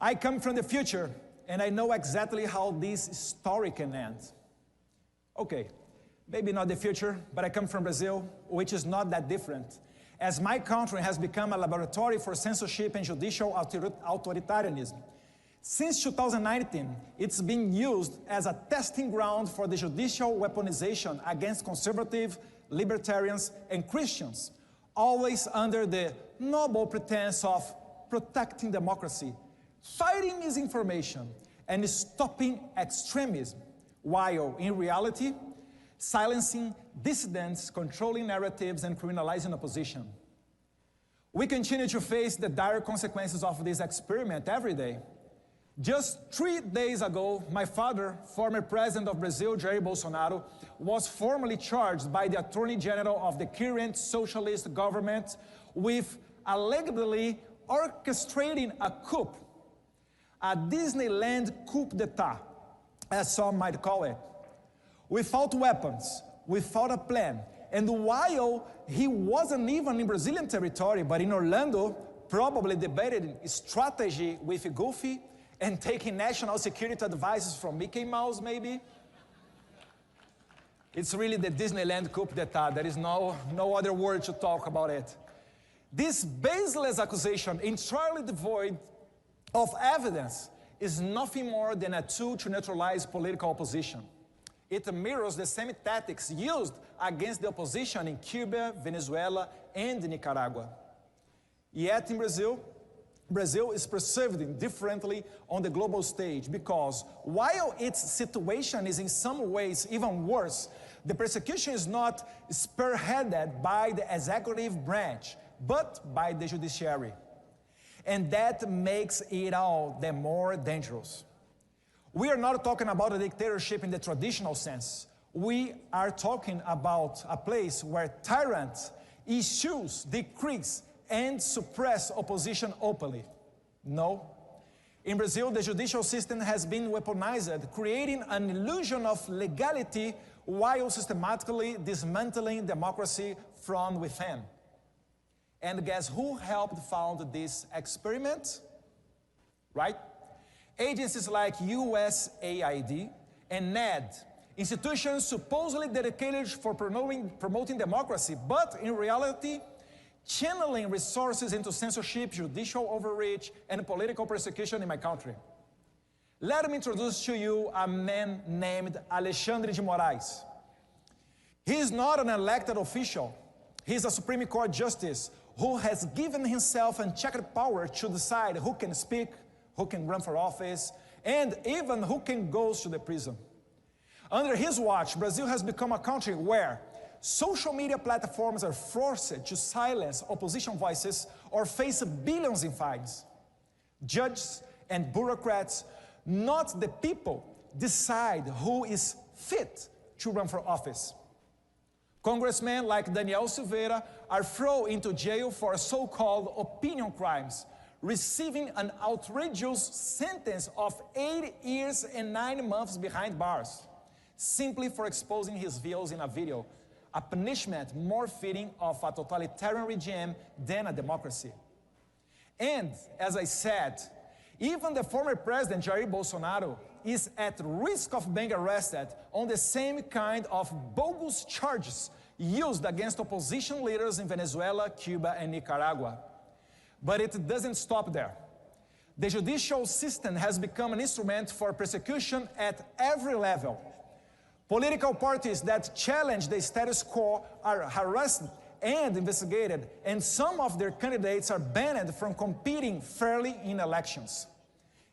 I come from the future, and I know exactly how this story can end. Okay, maybe not the future, but I come from Brazil, which is not that different, as my country has become a laboratory for censorship and judicial authoritarianism. Since 2019, it's been used as a testing ground for the judicial weaponization against conservative, libertarians, and Christians, always under the noble pretense of protecting democracy, fighting misinformation, and stopping extremism, while in reality, silencing dissidents, controlling narratives, and criminalizing opposition. We continue to face the dire consequences of this experiment every day. Just 3 days ago, my father, former president of Brazil, Jair Bolsonaro, was formally charged by the Attorney General of the current socialist government with allegedly orchestrating a coup, a Disneyland coup d'etat, as some might call it, without weapons, without a plan, and while he wasn't even in Brazilian territory, but in Orlando, probably debated strategy with Goofy and taking national security advices from Mickey Mouse, maybe. It's really the Disneyland coup d'etat. There is no other word to talk about it. This baseless accusation, entirely devoid of evidence, is nothing more than a tool to neutralize political opposition. It mirrors the same tactics used against the opposition in Cuba, Venezuela, and Nicaragua. Yet in Brazil is perceived differently on the global stage because while its situation is in some ways even worse, the persecution is not spearheaded by the executive branch, but by the judiciary. And that makes it all the more dangerous. We are not talking about a dictatorship in the traditional sense. We are talking about a place where tyrants issue decrees and suppress opposition openly. No. In Brazil, the judicial system has been weaponized, creating an illusion of legality while systematically dismantling democracy from within. And guess who helped found this experiment? Right? Agencies like USAID and NED, institutions supposedly dedicated for promoting democracy, but in reality, channeling resources into censorship, judicial overreach, and political persecution in my country. Let me introduce to you a man named Alexandre de Moraes. He is not an elected official. He is a Supreme Court justice who has given himself unchecked power to decide who can speak, who can run for office, and even who can go to the prison. Under his watch, Brazil has become a country where social media platforms are forced to silence opposition voices or face billions in fines. Judges and bureaucrats, not the people, decide who is fit to run for office. Congressmen like Daniel Silveira are thrown into jail for so-called opinion crimes, receiving an outrageous sentence of 8 years and 9 months behind bars, simply for exposing his views in a video, a punishment more fitting of a totalitarian regime than a democracy. And, as I said, even the former president, Jair Bolsonaro, is at risk of being arrested on the same kind of bogus charges used against opposition leaders in Venezuela, Cuba, and Nicaragua. But it doesn't stop there. The judicial system has become an instrument for persecution at every level. Political parties that challenge the status quo are harassed and investigated, and some of their candidates are banned from competing fairly in elections.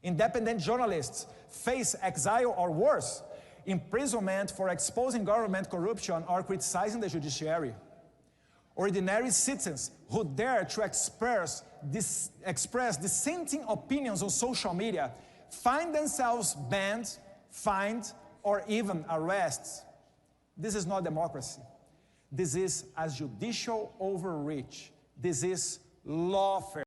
Independent journalists face exile or worse, imprisonment for exposing government corruption or criticizing the judiciary. Ordinary citizens who dare to express dissenting opinions on social media find themselves banned, fined, or even arrested. This is not democracy. This is a judicial overreach. This is lawfare.